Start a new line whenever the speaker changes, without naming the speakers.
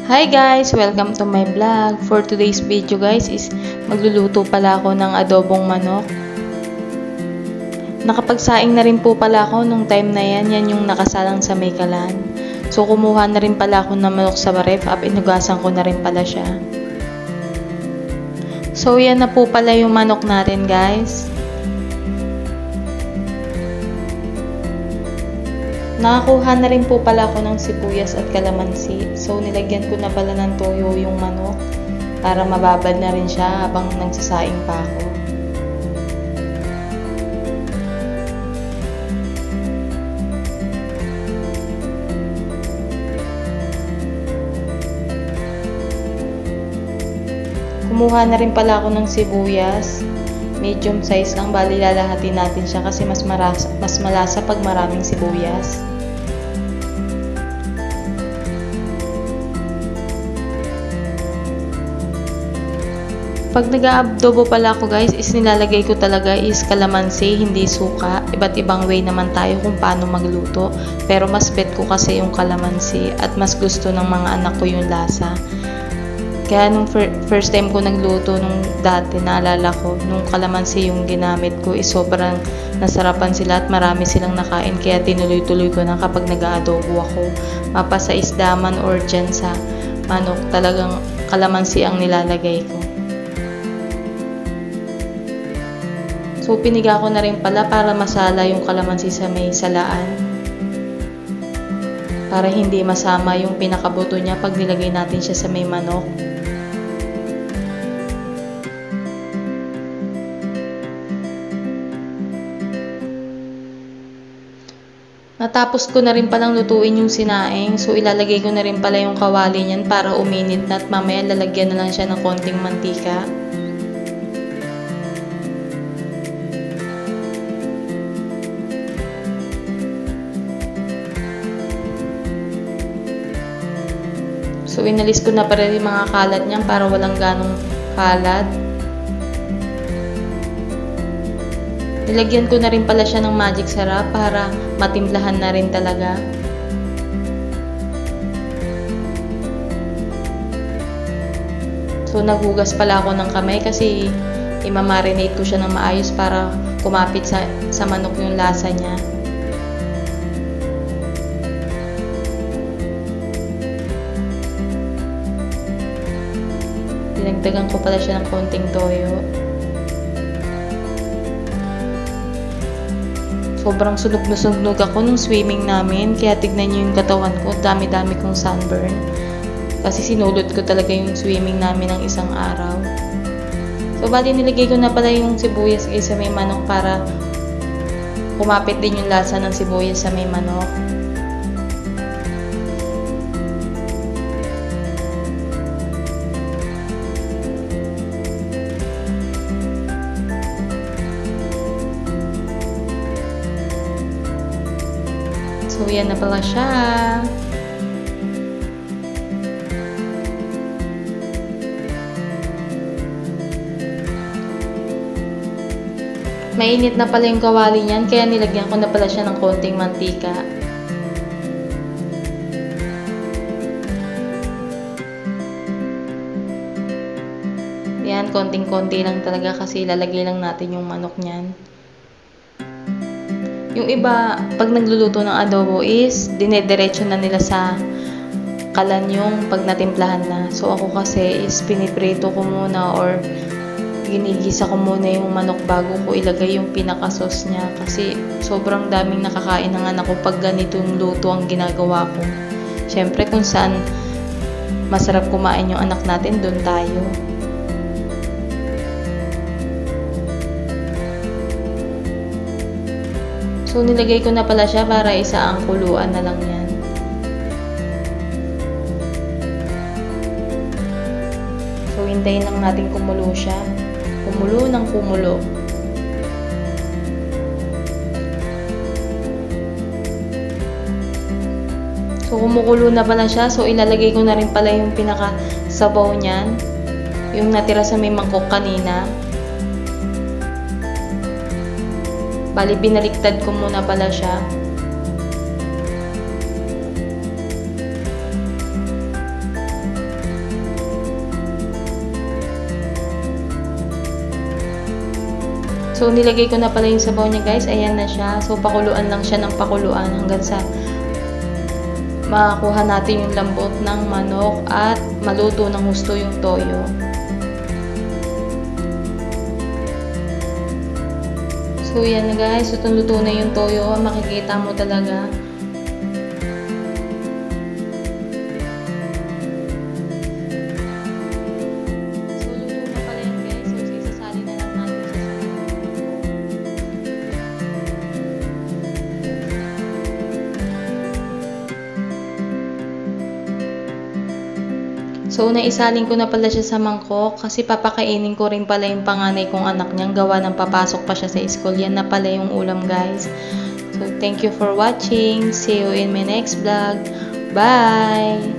Hi guys! Welcome to my vlog. For today's video guys is magluluto pala ako ng adobong manok. Nakapagsaing na rin po pala ako nung time na yan yung nakasalang sa may kalan. So kumuha na rin pala ako ng manok sa ref at inugasan ko na rin pala siya. So yan na po pala yung manok natin guys. Nakakuha na rin po pala ako ng sibuyas at kalamansi. So, nilagyan ko na pala ng toyo yung manok para mababad na rin siya habang nagsasaing pa ako. Kumuha na rin pala ako ng sibuyas. Medium size lang, bali lalahatin natin siya kasi mas malasa pag maraming sibuyas. Pag nag-aadobo pala ako guys, is nilalagay ko talaga is kalamansi, hindi suka. Iba't ibang way naman tayo kung paano magluto. Pero mas bet ko kasi yung kalamansi at mas gusto ng mga anak ko yung lasa. Kaya nung first time ko nagluto nung dati, naalala ko, nung kalamansi yung ginamit ko, is sobrang nasarapan sila at marami silang nakain. Kaya tinuloy-tuloy ko na kapag nag-aadobo ako. Mapa sa isda man or dyan sa manok, talagang kalamansi ang nilalagay ko. So, piniga ko na rin pala para masala yung kalamansi sa may salaan. Para hindi masama yung pinakabuto niya pag nilagay natin siya sa may manok. Natapos ko na rin palang lutuin yung sinaing. So, ilalagay ko na rin pala yung kawali niyan para uminit na at mamaya lalagyan na lang siya ng konting mantika. So, inalis ko na pa rin yung mga kalat niyan para walang ganong kalat. Nilagyan ko na rin pala siya ng magic sarap para matimplahan na rin talaga. So, naghugas pala ako ng kamay kasi imamarinate ko siya ng maayos para kumapit sa manok yung lasa niya. Dinagdagan ko pala siya ng konting toyo. Sobrang sunog na sunog ako nung swimming namin. Kaya tignan nyo yung katawan ko. Dami-dami kong sunburn. Kasi sinulot ko talaga yung swimming namin ng isang araw. So, bali nilagay ko na pala yung sibuyas sa may manok para kumapit din yung lasa ng sibuyas sa may manok. So, yan na pala siya. Mainit na pala yung kawali niyan, kaya nilagyan ko na pala siya ng konting mantika. Yan, konting-konti lang talaga kasi ilalagay lang natin yung manok niyan. Yung iba, pag nagluluto ng adobo is dinediretso na nila sa kalan yung pag natimplahan na. So, ako kasi is piniprito ko muna or ginigisa ko muna yung manok bago ko ilagay yung pinaka-sauce niya. Kasi sobrang daming nakakain ng anak ko pag ganitong luto ang ginagawa ko. Siyempre, kung saan masarap kumain yung anak natin, doon tayo. So, nilagay ko na pala siya para isa ang kuluan na lang yan. So, hintayin lang natin kumulo siya. Kumulo ng kumulo. So, kumukulo na pala siya. So, ilalagay ko na rin pala yung pinaka-sabaw niyan. Yung natira sa may mangkok kanina. Bali, binaliktad ko muna pala siya. So, nilagay ko na pala yung sabaw niya guys. Ayan na siya. So, pakuluan lang siya ng pakuluan hanggang sa makakuha natin yung lambot ng manok at maluto ng husto yung toyo. So, yan na guys. Luto na yung toyo. Makikita mo talaga. So, luto na pala yan guys. So, isasali na lang natin sa So, naisalin ko na pala siya sa mangkok kasi papakainin ko rin pala yung panganay kong anak niyang gawa ng papasok pa siya sa school. Yan na pala yung ulam guys. So, thank you for watching. See you in my next vlog. Bye!